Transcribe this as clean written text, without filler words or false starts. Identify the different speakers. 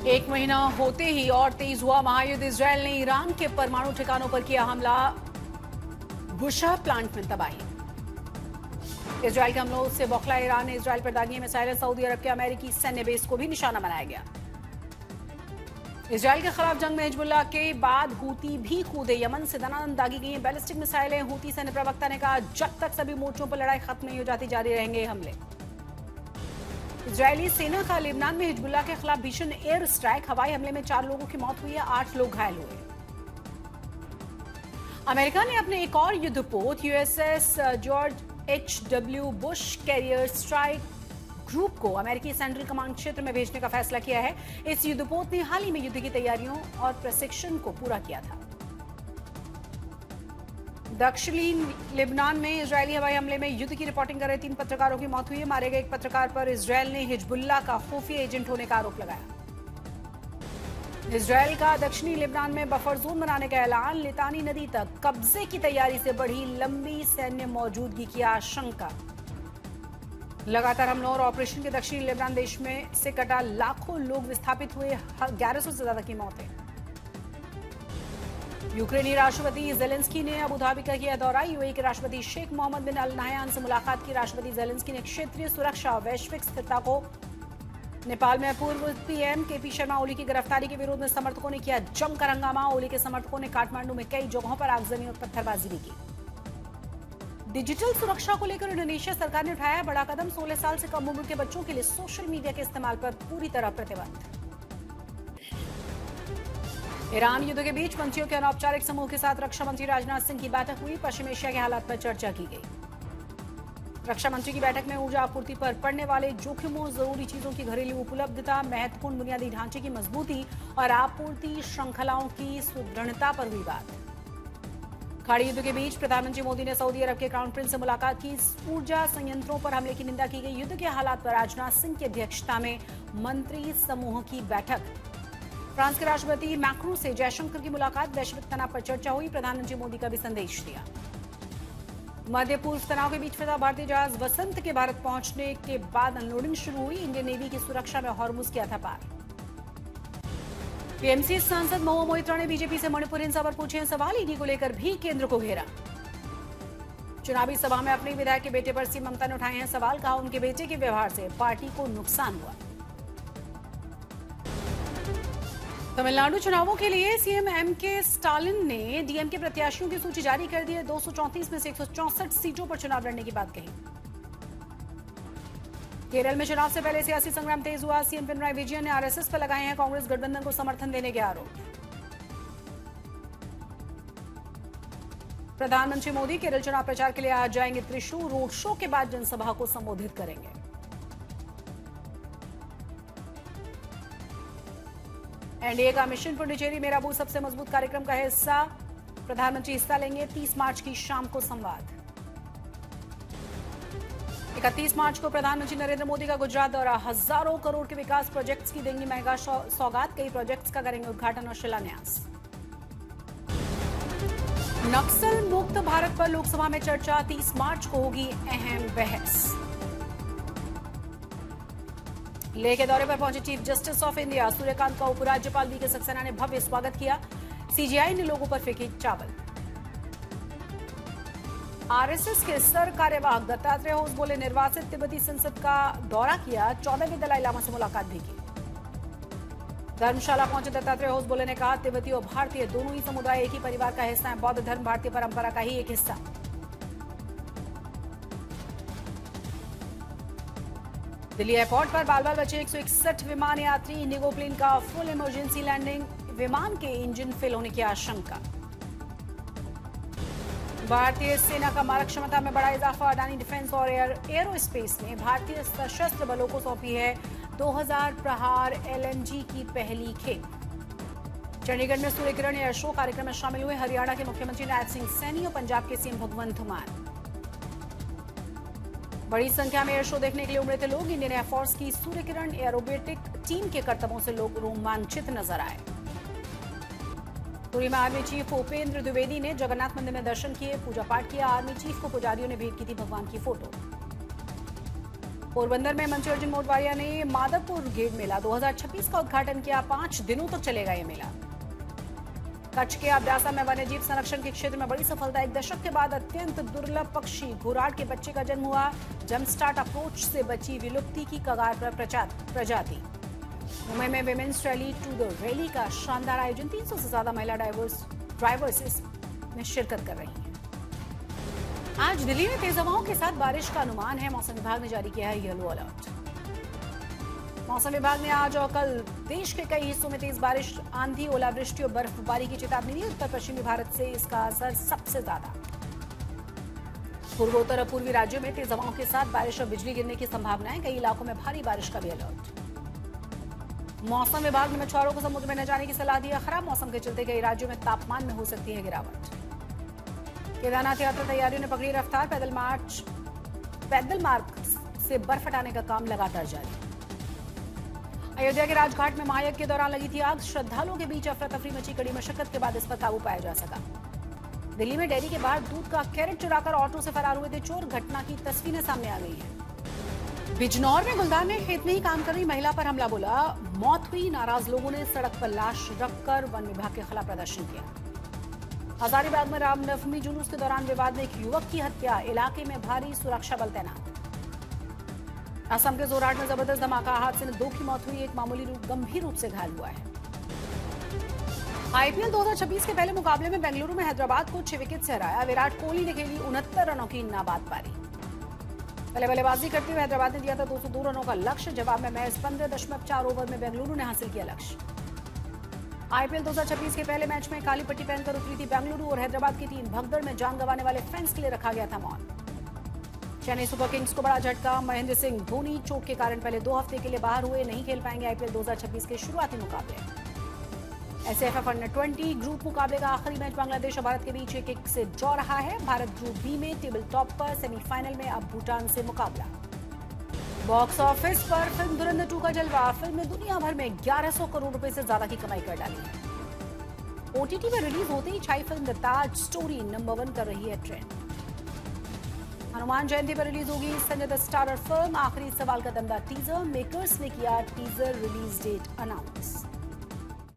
Speaker 1: एक महीना होते ही और तेज हुआ महायुद्ध। इजरायल ने ईरान के परमाणु ठिकानों पर किया हमला। बुशा प्लांट में तबाही। इजरायल के हमलों से बौखला ईरान ने इजरायल पर दागी मिसाइलें। सऊदी अरब के अमेरिकी सैन्य बेस को भी निशाना बनाया गया। इजरायल के खिलाफ जंग में हिजबुल्लाह के बाद हूती भी कूदे। यमन से दनादन दागी गई बैलिस्टिक मिसाइलें। हूती सैन्य प्रवक्ता ने कहा, जब तक सभी मोर्चों पर लड़ाई खत्म नहीं हो जाती जारी रहेंगे हमले। इजरायली सेना का लेबनान में हिजबुल्लाह के खिलाफ भीषण एयर स्ट्राइक। हवाई हमले में 4 लोगों की मौत हुई है, 8 लोग घायल हुए। अमेरिका ने अपने एक और युद्धपोत USS George H.W. Bush carrier strike group को अमेरिकी सेंट्रल कमांड क्षेत्र में भेजने का फैसला किया है। इस युद्धपोत ने हाल ही में युद्ध की तैयारियों और प्रशिक्षण को पूरा किया था। दक्षिणी लेबनान में इजरायली हवाई हमले में युद्ध की रिपोर्टिंग कर रहे 3 पत्रकारों की मौत हुई है। मारे गए एक पत्रकार पर इजरायल ने हिजबुल्लाह का खुफिया एजेंट होने का आरोप लगाया। इजरायल का दक्षिणी लेबनान में बफर जोन बनाने का ऐलान। लितानी नदी तक कब्जे की तैयारी से बढ़ी लंबी सैन्य मौजूदगी की आशंका। लगातार हमलों और ऑपरेशन के दक्षिणी लेबनान देश में से कटा लाखों लोग विस्थापित हुए। 1100 से ज्यादा की मौतें। यूक्रेनी राष्ट्रपति जेलेंस्की ने अबू धाबी का किया दौरा। यूएई के राष्ट्रपति शेख मोहम्मद बिन अल नाहयान से मुलाकात की। राष्ट्रपति जेलेंस्की ने क्षेत्रीय सुरक्षा और वैश्विक स्थिरता को। नेपाल में पूर्व पीएम केपी शर्मा ओली की गिरफ्तारी के विरोध में समर्थकों ने किया जमकर हंगामा। ओली के समर्थकों ने काठमांडू में कई जगहों पर आगजनी और पत्थरबाजी भी की। डिजिटल सुरक्षा को लेकर इंडोनेशिया सरकार ने उठाया बड़ा कदम। 16 साल से कम उम्र के बच्चों के लिए सोशल मीडिया के इस्तेमाल पर पूरी तरह प्रतिबंध। ईरान युद्ध के बीच मंत्रियों के अनौपचारिक समूह के साथ रक्षा मंत्री राजनाथ सिंह की बैठक हुई। पश्चिम एशिया के हालात पर चर्चा की गई। रक्षा मंत्री की बैठक में ऊर्जा आपूर्ति पर पड़ने वाले जोखिमों, जरूरी चीजों की घरेलू उपलब्धता, महत्वपूर्ण बुनियादी ढांचे की मजबूती और आपूर्ति श्रृंखलाओं की सुदृढ़ता पर हुई बात। खाड़ी युद्ध के बीच प्रधानमंत्री मोदी ने सऊदी अरब के क्राउन प्रिंस से मुलाकात की। ऊर्जा संयंत्रों पर हमले की निंदा की गई। युद्ध के हालात पर राजनाथ सिंह की अध्यक्षता में मंत्री समूह की बैठक। फ्रांस के राष्ट्रपति मैक्रों से जयशंकर की मुलाकात। वैश्विक तनाव पर चर्चा हुई। प्रधानमंत्री मोदी का भी संदेश दिया। मध्य पूर्व तनाव के बीच फंसा भारतीय जहाज वसंत के भारत पहुंचने के बाद अनलोडिंग शुरू हुई। इंडियन नेवी की सुरक्षा में हॉर्मुज किया था पार। टीएमसी सांसद महुआ मोइत्रा ने बीजेपी से मणिपुर हिंसा पर पूछे हैं सवाल। ईडी को लेकर भी केंद्र को घेरा। चुनावी सभा में अपने विधायक के बेटे पर सीएम ममता ने उठाए हैं सवाल। कहा, उनके बेटे के व्यवहार से पार्टी को नुकसान हुआ। तमिलनाडु चुनावों के लिए सीएम एमके स्टालिन ने डीएमके प्रत्याशियों की सूची जारी कर दी है। 234 में से 164 सीटों पर चुनाव लड़ने की बात कही। केरल में चुनाव से पहले सियासी संग्राम तेज हुआ। सीएम पिनराई विजयन ने आरएसएस पर लगाए हैं कांग्रेस गठबंधन को समर्थन देने के आरोप। प्रधानमंत्री मोदी केरल चुनाव प्रचार के लिए आज जाएंगे त्रिशूर। रोड शो के बाद जनसभा को संबोधित करेंगे। एनडीए का मिशन पुडुचेरी मेरा बूथ सबसे मजबूत कार्यक्रम का हिस्सा। प्रधानमंत्री हिस्सा लेंगे। 30 मार्च की शाम को संवाद। 31 मार्च को प्रधानमंत्री नरेंद्र मोदी का गुजरात दौरा। हजारों करोड़ के विकास प्रोजेक्ट्स की देंगी महंगा सौगात। कई प्रोजेक्ट्स का करेंगे उद्घाटन और शिलान्यास। नक्सल मुक्त भारत पर लोकसभा में चर्चा। 30 मार्च को होगी अहम बहस। लेह के दौरे पर पहुंचे chief justice of India Suryakant का उपराज्यपाल वीके सक्सेना ने भव्य स्वागत किया। सीजीआई ने लोगों पर फेंकी चावल। आरएसएस के सर कार्यवाहक दत्तात्रेय होस बोले निर्वासित तिब्बती संसद का दौरा किया। 14वें दलाई लामा से मुलाकात भी की। धर्मशाला पहुंचे दत्तात्रेय होस बोले ने कहा, तिब्बती और भारतीय दोनों ही समुदाय एक ही परिवार का हिस्सा है। बौद्ध धर्म भारतीय परंपरा का ही एक हिस्सा। दिल्ली एयरपोर्ट पर बाल बाल बचे 161 विमान यात्री। इंडिगो प्लेन का फुल इमरजेंसी लैंडिंग। विमान के इंजन फेल होने की आशंका। भारतीय सेना का मारक क्षमता में बड़ा इजाफा। अडानी डिफेंस और एरोस्पेस ने भारतीय सशस्त्र बलों को सौंपी है 2000 प्रहार एलएमजी की पहली खेप। चंडीगढ़ में सूर्य किरण एयर शो कार्यक्रम में शामिल हुए हरियाणा के मुख्यमंत्री नायब सिंह सैनी और पंजाब के सीएम भगवंत मान। बड़ी संख्या में एयर शो देखने के लिए उमड़े थे लोग। इंडियन एयरफोर्स की सूर्य किरण एरोबेटिक टीम के करतबों से लोग रोमांचित नजर आए। पुरी में आर्मी चीफ उपेंद्र द्विवेदी ने जगन्नाथ मंदिर में दर्शन किए, पूजा पाठ किया। आर्मी चीफ को पुजारियों ने भेंट की थी भगवान की फोटो। पोरबंदर में मंत्री अर्जुन मोटवाडिया ने माधवपुर गेट मेला 2026 का उद्घाटन किया। 5 दिनों तक चलेगा ये मेला। कच्छ के अब्यासा में वन्यजीव संरक्षण के क्षेत्र में बड़ी सफलता। 1 दशक के बाद अत्यंत दुर्लभ पक्षी घोराड के बच्चे का जन्म हुआ। जंपस्टार्ट अप्रोच से बची विलुप्ति की कगार पर प्रजाति। मुंबई में women's rally to the rally का शानदार आयोजन। 300 से ज्यादा महिला ड्राइवर्स इसमें शिरकत कर रही हैं। आज दिल्ली में तेज हवाओं के साथ बारिश का अनुमान है। मौसम विभाग ने जारी किया है येलो अलर्ट। मौसम विभाग ने आज और कल देश के कई हिस्सों में तेज बारिश, आंधी, ओलावृष्टि और बर्फबारी की चेतावनी दी। उत्तर पश्चिमी भारत से इसका असर सबसे ज्यादा। पूर्वोत्तर और पूर्वी राज्यों में तेज हवाओं के साथ बारिश और बिजली गिरने की संभावना है। कई इलाकों में भारी बारिश का भी अलर्ट। मौसम विभाग ने मछुआरों को समुद्र में न जाने की सलाह दी है। खराब मौसम के चलते कई राज्यों में तापमान में हो सकती है गिरावट। केदारनाथ यात्रा तैयारियों ने पकड़ी रफ्तार। पैदल मार्ग से बर्फ हटाने का काम लगातार जारी। अयोध्या के राजघाट में महायज्ञ के दौरान लगी थी आग। श्रद्धालुओं के बीच अफरा तफरी मची। कड़ी मशक्कत के बाद इस पर काबू पाया जा सका। दिल्ली में डेयरी के बाहर दूध का कैरेट चुराकर ऑटो से फरार हुए थे चोर। घटना की तस्वीरें सामने आ गई हैं। बिजनौर में गुलदार ने खेत में ही काम कर रही महिला पर हमला बोला। मौत हुई। नाराज लोगों ने सड़क पर लाश रखकर वन विभाग के खिलाफ प्रदर्शन किया। हजारीबाग में रामनवमी जुलूस के दौरान विवाद में एक युवक की हत्या। इलाके में भारी सुरक्षा बल तैनात। असम के जोरहाट में जबरदस्त धमाका। हादसे में 2 की मौत हुई। एक गंभीर रूप से घायल हुआ है। आईपीएल 2026 के पहले मुकाबले में बेंगलुरु में हैदराबाद को 6 विकेट से हराया। विराट कोहली ने खेली 69 रनों की नाबाद पारी। पहले बल्लेबाजी करते हुए हैदराबाद ने दिया था 202 रनों का लक्ष्य। जवाब में महज 15.4 ओवर में बेंगलुरु ने हासिल किया लक्ष्य। आईपीएल 2026 के पहले मैच में काली पट्टी पहनकर उतरी थी बेंगलुरु और हैदराबाद की टीम। भगदड़ में जान गंवाने वाले फैंस के लिए रखा गया था मौन। चेन्नई सुपर किंग्स को बड़ा झटका। महेंद्र सिंह धोनी चोट के कारण पहले 2 हफ्ते के लिए बाहर हुए। नहीं खेल पाएंगे आईपीएल 2026 के शुरुआती मुकाबले। एसएएफ अंडर-20 ग्रुप मुकाबले का आखिरी मैच बांग्लादेश और भारत के बीच 1-1 से ड्रॉ रहा है। भारत ग्रुप बी में टेबल टॉप पर। सेमीफाइनल में अब भूटान से मुकाबला। बॉक्स ऑफिस पर फिल्म धुरंधर 2 का जलवा। फिल्म ने दुनिया भर में 1100 करोड़ रुपए से ज्यादा की कमाई कर डाली है। ओटीटी में रिलीज होते ही छाई film the Taj story number 1 कर रही है ट्रेंड। हनुमान जयंती पर रिलीज होगी संजय दत्त स्टारर फिल्म। आखिरी सवाल का दमदार टीजर। मेकर्स ने किया टीजर रिलीज डेट अनाउंस।